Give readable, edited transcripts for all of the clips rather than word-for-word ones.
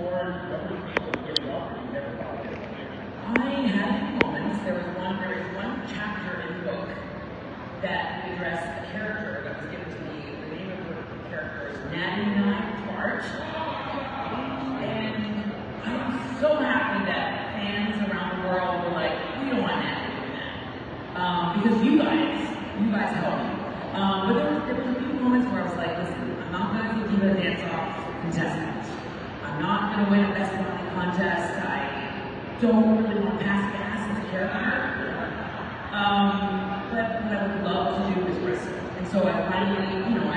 I had moments. There was one chapter in the book that addressed a character that was given to me. The name of the character is Natty Nine Clark. And I'm so happy that fans around the world were like, we don't want Natty doing that. Because you guys helped me. But there were a few moments where I was like, listen, I'm not going to do the dance-off contestant. I'm not going to win a Best Body contest. I don't really want to pass gas as a character. But what I would love to do is wrestle. And so I finally, I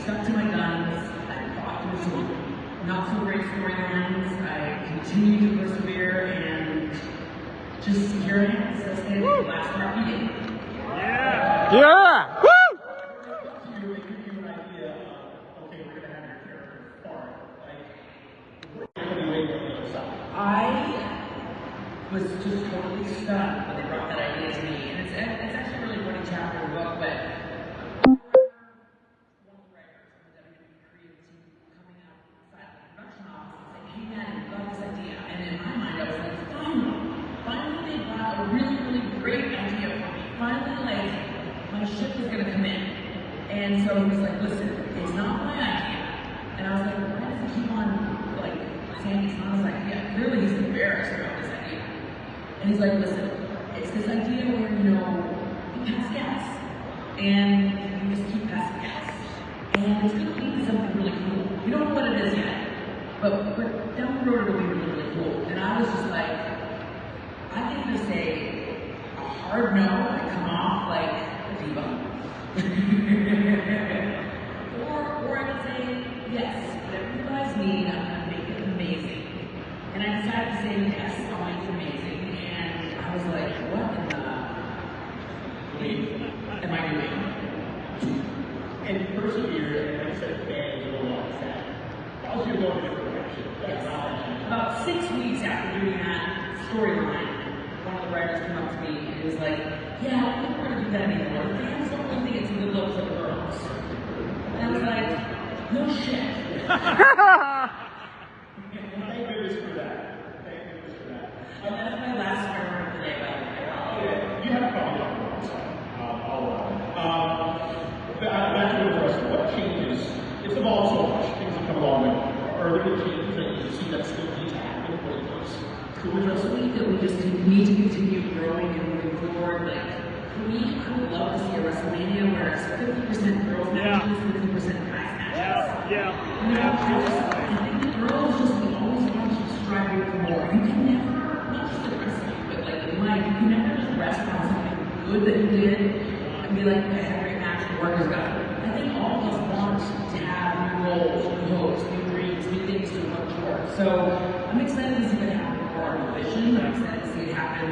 stuck to my guns. I fought through some not so great storylines. I continued to persevere and just here I am. So stay the last part meeting. Yeah! Yeah! Woo! I was just totally stunned when they brought that idea to me, and it's actually a really funny chapter in the book, but one of the writers of the WWE creative team coming outside of the production office and saying, hey man, I love this idea, and in my mind I was like, finally they brought a really, really great idea for me. Finally, like, my ship was gonna come in. And so he was like, listen, it's not my idea. And I was like, why does he keep on, like, saying it's not his idea? Clearly he's embarrassed about this idea. And he's like, listen, it's this idea where, you pass gas. And you just keep passing gas. And it's gonna lead to something really cool. We don't know what it is yet. But down the road it'll be really, really cool. And I was just like, I can either say a hard no and come off like a diva. or I could say, yes, whatever you guys need, I'm going to make it amazing. And I decided to say, yes, I'll make it amazing. And I was like, what in the am I doing? And persevere, and like I said, fans will want that. How's your going in a direction? Yes. About 6 weeks after doing that storyline, one of the writers came up to me and was like, yeah, I don't think we're going to do that anymore. The fans don't really think it's a good look for the girls. And I was like, no shit. Thank goodness for that. Thank goodness for that. And that's my last story of the day, by the way. You have probably done a long time. I'll allow it. Back to the wrestling. What changes? It's evolved so much. Things have come along. Are there any changes that you see that still need to happen for the place? I believe that we just need to continue growing and moving forward. Like, for me, I would love to see a WrestleMania where it's 50% girls matches, 50% guys matches. I think the girls we always want to keep striving for more. You can never, not just the wrestling, but like in life, you can never just rest on something good that you did and be like, I had a great match, the work is done. I think all of us want to have new roles, new hopes, new dreams, new things to work towards. So I'm excited to see that happen. Our vision. I'm excited to see it happen,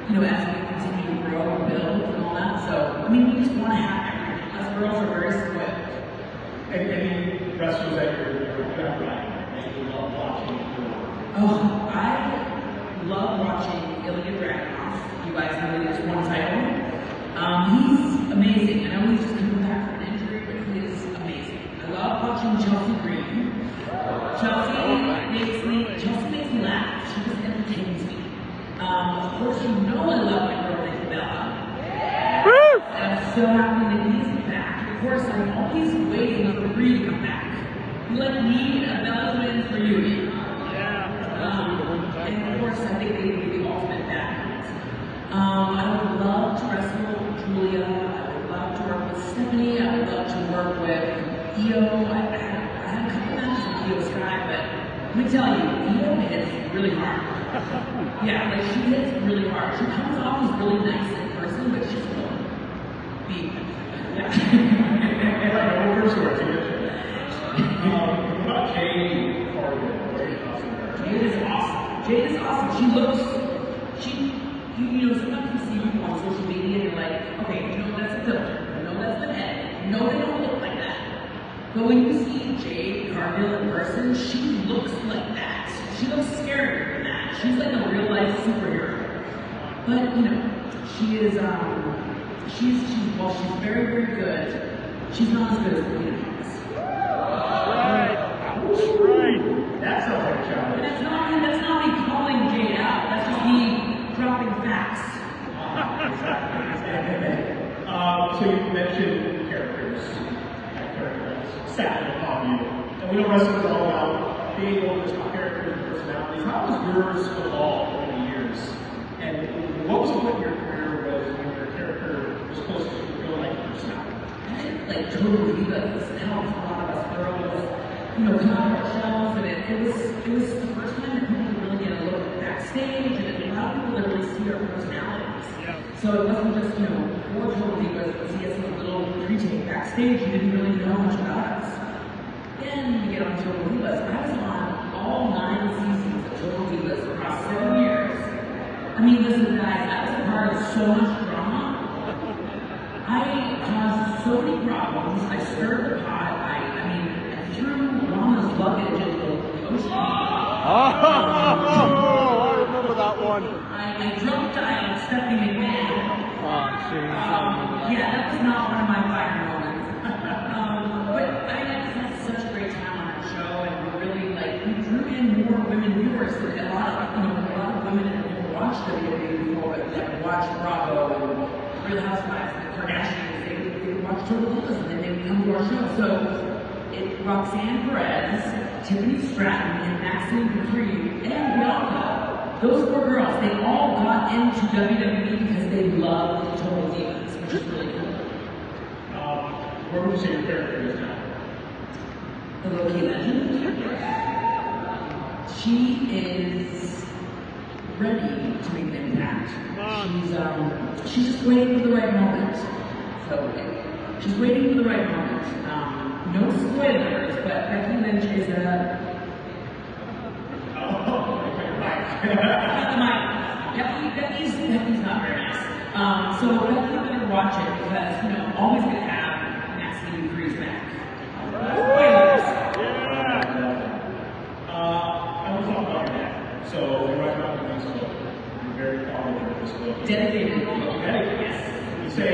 as we continue to grow and build and all that. So, we just want to have everything. Us girls are very spoiled. And any wrestlers that you're right that you love watching? Oh, I love watching Ilya Dragunov. You guys know he has one title. He's amazing. I know he's just coming back from an injury, but he is amazing. I love watching Chelsea Green. Chelsea makes me laugh. She just entertains me. Of course, I love my girl Nikki Bella. And I'm so happy Nikki's back. Of course, I'm always waiting for Brie to come back. You need a Bella win for you. And of course, I think they would be the ultimate bad guys. I would love to wrestle Julia. I would love to work with Stephanie. I would love to work with Io. I had a couple matches with Io Sky, but let me tell you, Io hits really hard. Yeah, she hits really hard. She comes off as really nice in person, but she's still beat. Yeah. What about Jade Cargill? Jade is awesome. Jade is awesome. Sometimes you see people on social media and you're like, okay, that's a filter. That's the head. They don't look like that. But when you see Jade Cargill in person, she looks like that. She looks scarier than that. She's like a real life superhero. But she's very, very good. She's not as good as Melina Thomas. Right. That sounds like a challenge. wrestling is all about being able to talk characters and personalities. How has yours evolved over the years? And what was the point in your career when your character was close to real life personality? Like Total Divas helped a lot of us girls, come out of our shells, and it was the first time that people could really get a look backstage, and it allowed people to really see our personalities. So it wasn't just, for Total Divas, but see us in a little pre-tape backstage, you didn't really know much about us. Then we get on Total Divas. I was on all 9 seasons of Total Divas across 7 years. I mean, listen, guys, I was a part of so much drama. I caused so many problems. I stirred the pot. I threw Rama's luggage into the ocean. Oh, I remember that one. I drunk dialed Stephanie McMahon. Oh, jeez. Yeah, that was not one of my fire moments. But I just had such a great time on that show, and we really we drew in more women viewers. And a lot of women had never watched WWE before, but they watched Bravo and Real Housewives and the Kardashians. They would watch Total Divas, and then they would come to our show. So Roxanne Perez, Tiffany Stratton, and Maxine Dupree, and Bianca, those 4 girls, they all got into WWE because they loved Total Divas, which is really cool. Where would you say your character is now? The Loki legend. She is ready to make an impact. She's just waiting for the right moment. So she's waiting for the right moment. No spoilers, but Becky Lynch is Becky's not very nice. So Becky better watch it because always gonna have Maxine Dupree's back. Spoilers. I want to talk about your dad. So you're right about your book. You're very proud of this book. Dedicated. Yes. You say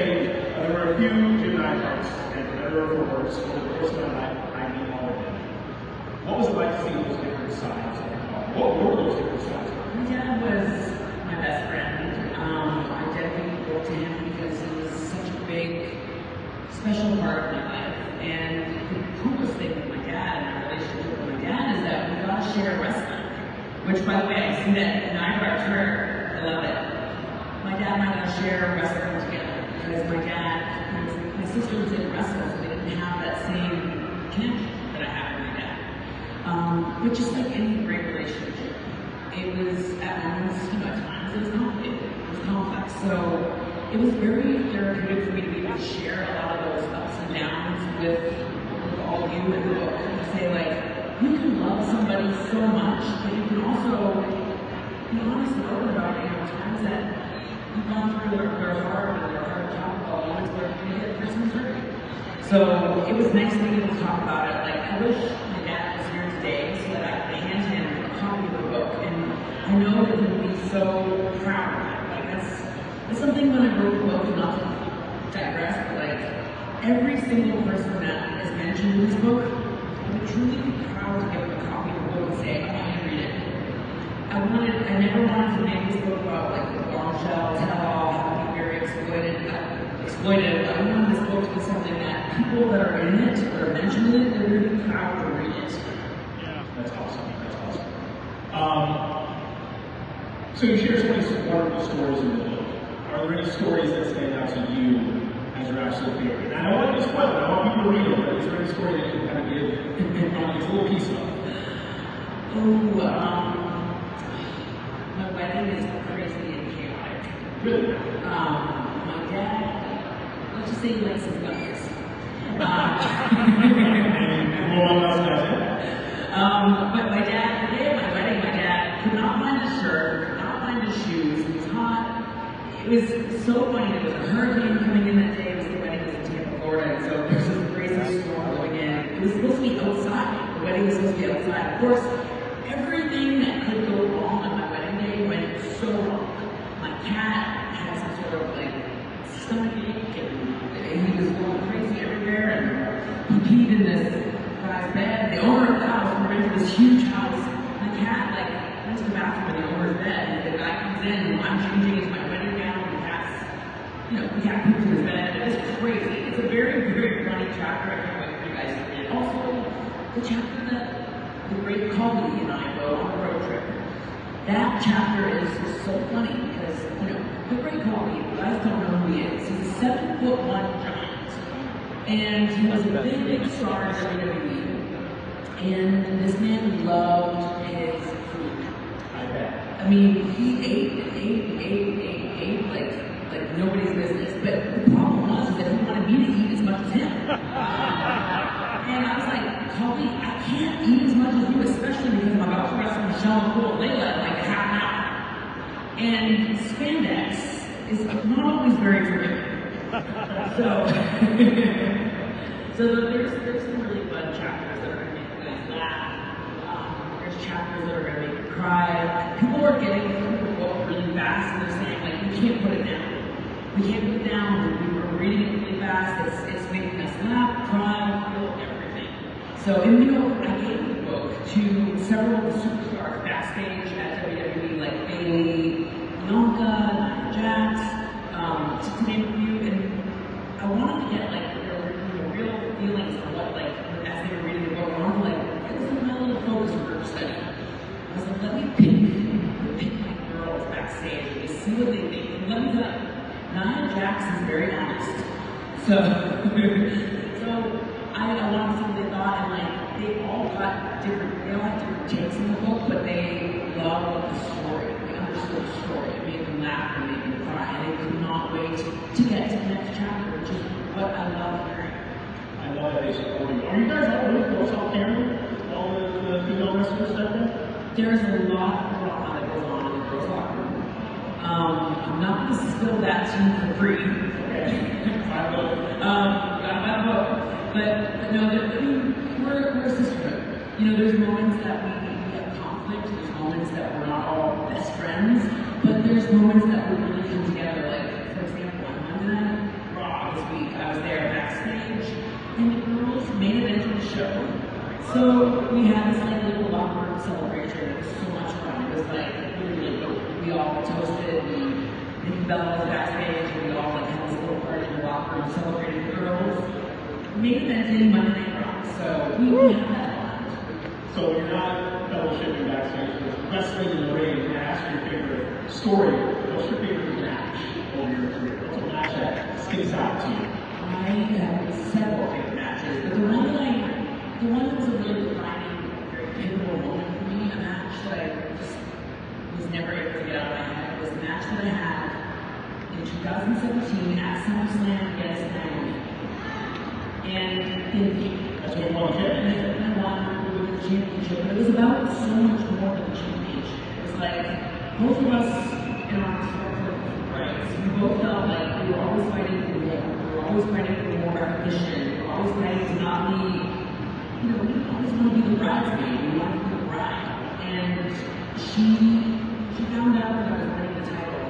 there were a few Gemini parts, and for better or for worse, over the course of my life, I meet all of them. What was it like to see those different sides of your father? What were those different sides? My dad was my best friend. I dedicated the book to him because he was such a big, special part of my life. And the coolest thing with my dad and our relationship with my dad is that we got to share wrestling. Which, by the way, I see that in Ivar Turner. I love it. My dad and I got to share wrestling together because my sisters didn't wrestle, so they didn't have that same connection that I have with my dad. But just like any great relationship, it was at moments, at times it was complicated, it was complex. So it was very therapeutic for me to be able to share a lot of those ups and downs with all of you in the book. And to say you can love somebody so much, but you can also be honest and open about times that you've gone through their hard to talk about moments where you get personally hurt. So it was nice to be able to talk about it. I wish my dad was here today so that I could hand him a copy of the book, and I know that he would be so proud of it. That's something when I wrote the book, not to digress, but every single person that is mentioned in this book, I would truly be proud to give him a copy of the book and say, I want you to read it. I never wanted to make this book about the bombshell, tell-all, how to be very exploited. I wanted this book to be something that people that are in it, that are mentioning it, they're really proud to read it. Yeah, that's awesome. So you share some wonderful stories in the book. Are there any stories that stand out to you as your absolute favorite? And I don't want to spoil it. I want people to read it, but is there any story that you can kind of give a little piece of? My wedding is crazy and chaotic. Really? My dad, let's just say he likes his guns. But my dad, the day of my wedding, my dad could not find his shirt, could not find his shoes, he was hot. It was so funny, there was a hurricane coming in that day, it was the wedding was in Tampa, Florida, and so there was this crazy storm going in. It was supposed to be outside, the wedding was supposed to be outside. Of course, everything that could go wrong on my wedding day went so wrong. My cat had some sort of stomach ache, and he was going crazy everywhere, and he peed in this guy's bed. The owner of the house, we rented this huge house. My cat went to the bathroom in the owner's bed, and the guy comes in, and I'm changing into my wedding gown, and the cat poops in his bed. It was crazy. It's a very, very funny chapter. I can't wait for you guys to read it. Also, the chapter that the great Colby and I go on a road trip. That chapter is so funny because, the great Colby, you guys don't know who he is. He's a 7'1" giant. And he was a big, big star in WWE. And this man loved his food. I bet. I mean, he ate like nobody's business. But the problem was that he wanted me to eat as much as him. And I was like, Colby, I can't eat as much as you, especially because I'm about to wrestle Michelle McCool Layla in like a half an hour. And spandex is not always very forgiving. So, there's some really fun chapters that are going to make you guys laugh. There's chapters that are going to make you cry. People are getting through the book really fast and they're saying, like, we can't put it down. We can't put it down. We were reading it really fast. It's making us laugh, cry, feel everything. So, and I gave the book to several of the superstars backstage at WWE, like Bayley, Bianca, Nia Jax, to name a few, and I wanted to get like real feelings of what, like, as they were reading the book. I wanted to it was my little focus group study. I was like, let me pick my girls backstage and see what they think. And let me tell you, Nia Jax is very honest. So I wanted to see what they thought, and they all had different takes in the book, but they loved the story. They understood the story. It made them laugh and made them cry, and they could not wait to get to the next chapter, which is what I love hearing. I love that they support you. Are you guys all really close off camera? All the female wrestlers out there? There's a lot of drama that goes on in the girls' locker room. I'm not going to spill that to you for free. Okay. I will. But no, we're a sisterhood. There's moments that we have conflict. There's moments that we're not all best friends. But there's moments that we really come together. Like, for example, on Monday Night Raw this week, I was there backstage, and the girls made it into the show. So we had this little locker room celebration. It was so much fun. It was really good. We all toasted, and Nikki Bella was backstage, and we all had this little party in the locker room celebrating the girls. Made it into Monday Night Raw. So we had that bond. So you're not fellowshipping backstage, but wrestling in the ring. And ask your favorite story. What's your favorite match over your career? What's a match that sticks out to you? I have several favorite matches, but the one that was a really defining, very pivotal moment for me, a match that I just was never able to get out of my head, was a match that I had in 2017 at SummerSlam against Naomi. And That's what you want to get. I won the championship, but it was about so much more than the championship. It was like both of us in our respective rights. We both felt like we were always fighting for more. We were always fighting for more recognition. We were always fighting to not be, we didn't always want to be the bridesmaid. We wanted to be the bride. And she found out that I was winning the title.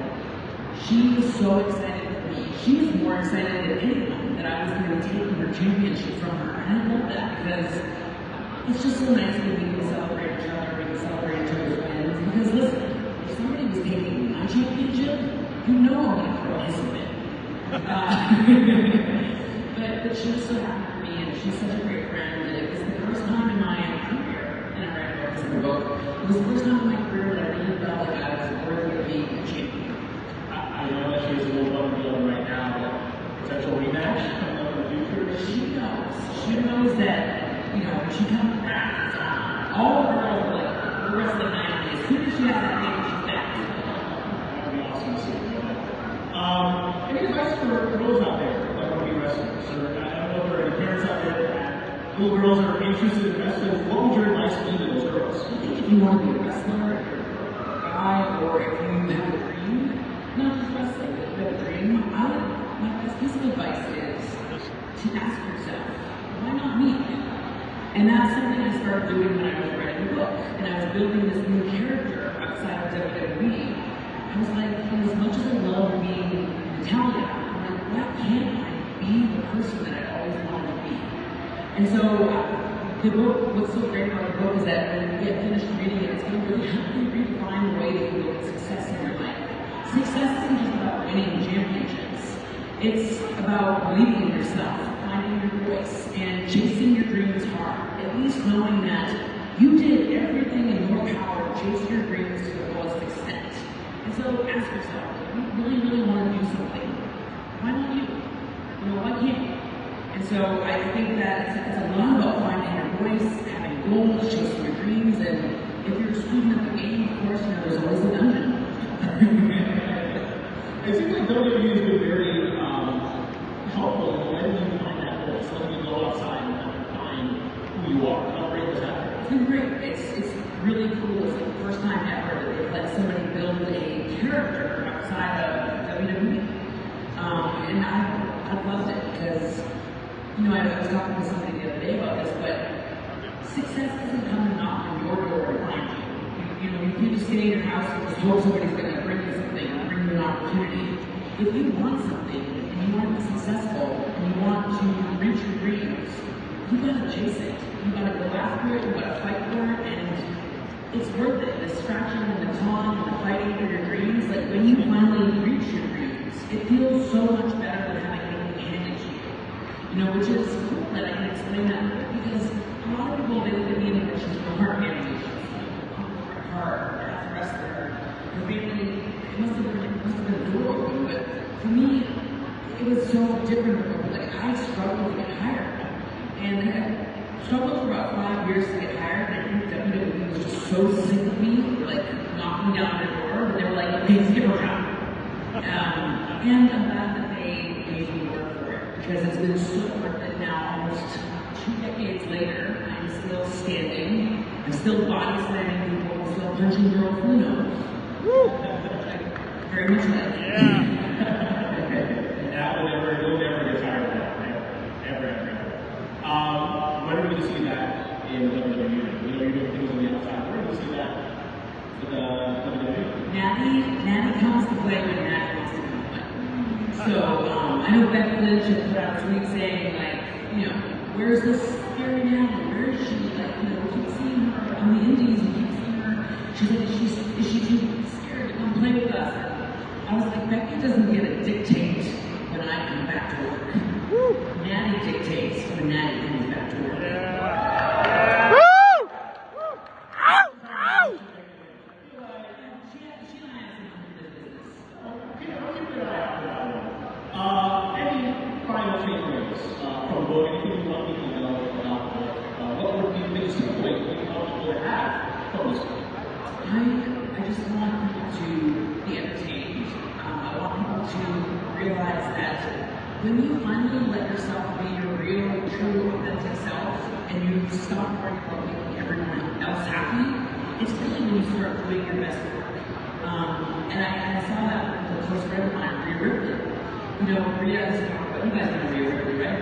She was so excited for me. She was more excited than anyone that I was going to take her championship from her. And I love that because it's just so nice when we can celebrate each other, we can celebrate each other's wins. Because listen, if somebody was taking my championship, I'm going to throw his win. But she was so happy for me, and she's such a great friend. And it was the first time in my career, and I read about this in the book, it was the first time in my career that I really felt like I was worthy of being a champion. I know that she's a little unreal right now, but potential rematch coming up in the future. She knows that, when she comes back, it's on. All the girls are like, we're wrestling Naomi. As soon as she has that thing, she's back. That would be awesome to see. Any advice for girls out there that want to be wrestlers? Or I don't know if there are any parents out there that little girls that are interested in wrestling. What would your advice be to those girls? I think if you want to be a wrestler, or a guy, or if you have a dream, not just wrestling, but if you have a dream, my best piece of advice is to ask yourself, why not me? And that's something I started doing when I was writing the book, and I was building this new character outside of WWE. I was like, as much as I love being Natalia, I'm like, why can't I be the person that I always wanted to be? And so the book, what's so great about the book is that when you get finished reading it, it's going to really help you redefine the way that you look at success in your life. Success isn't just about winning championships. It's about believing in yourself, finding your voice and chasing your dreams hard. At least knowing that you did everything in your power to chase your dreams to the fullest extent. And so ask yourself, if you really, really want to do something, why not you? You know, why can't you? And so I think that it's a lot about finding your voice, having goals, chasing your dreams, and if you're a student of the game, of course, you know, there's always a dungeon. It seems like WWE has been very helpful in letting you find that voice, letting you go outside and find who you are. How great was that? It's been great. It's really cool. It's the first time ever that they've let somebody build a character outside of WWE. And I loved it because, you know, I was talking to somebody the other day about this, but success doesn't come and knock on your door and find you. You know, you can't just stay in your house and just hope somebody's going to bring you something, bring you an opportunity. If you want something and you want to be successful and you want to reach your dreams, you gotta chase it. You gotta go after it, you gotta fight for it, and it's worth it. The distraction and the con and the fighting for your dreams, like when you finally reach your dreams, it feels so much better than having anything handed to you. You know, which is cool that I can explain that because a lot of people, they look at me and it's just heart animation. Hard, as a wrestler, your family, it must have been adorable, but for me, it was so different. Like, I struggled to get hired. And I struggled for about 5 years to get hired, and I think WWE was just so sick of me, like, knocking down the door, that they were like, okay, just give her a job. And I'm glad that they made me work for it, because it's been so worth it now, almost 2 decades later. I'm still standing, I'm still body slamming people, I'm still punching girls in the nose. Woo! Very much like it. Yeah. That will never get tired of that, right? Ever. When are we going to see that in WWE? You know, you're doing things on the outside. Where are we going to see that with WWE? Natty comes to play when Natty wants to come to play. So, I know Becky Lynch had put out a tweet saying, like, you know, where's this scary Natty? Where is she? Like, you know, we keep seeing her on the indies, we keep seeing her. She's like, is she too scared to come play with us? And I was like, Becky doesn't get to dictate when I come back to work. Natty dictates when Natty comes back to work. Yeah. Woo! Ow! Ow! She and I have some business. I'll keep an eye out for that one. Any final takeaways from the book? Anything you want people to know about the book? What would be the biggest takeaway you want people to have from this book? I just want people to be entertained. I want people to realize that when you finally let yourself be your real, true, authentic self, and you stop worrying about making everyone else happy, it's really when you start doing your best work. And I saw that with a close friend of mine, Rhea Ripley. You know, Rhea has talked about, you guys know Rhea Ripley, right?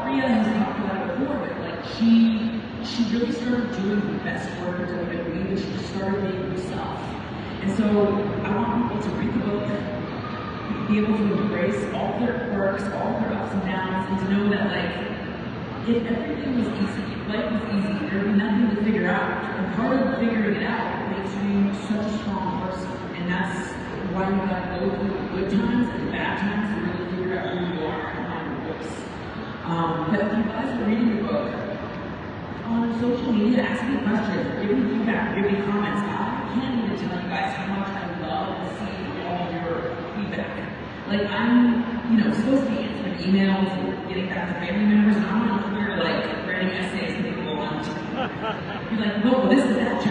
Rhea has talked about it before, but like she really started doing the best work at WWE, and she just started being herself. And so I want people to read the book, be able to embrace all their quirks, all their ups and downs, and to know that, like, if everything was easy, if life was easy, there would be nothing to figure out. And part of figuring it out makes you such a strong person. And that's why you gotta go through the good times and the bad times to really figure out who you are and find your voice. But if you guys are reading the book, on social media, ask me questions, give me feedback, give me comments. I can't even tell you guys how much I love to see all your feedback. Like, I'm, you know, supposed to be answering emails and getting back to family members, and I'm on Twitter, like, writing essays that people want. You're like, whoa, this is that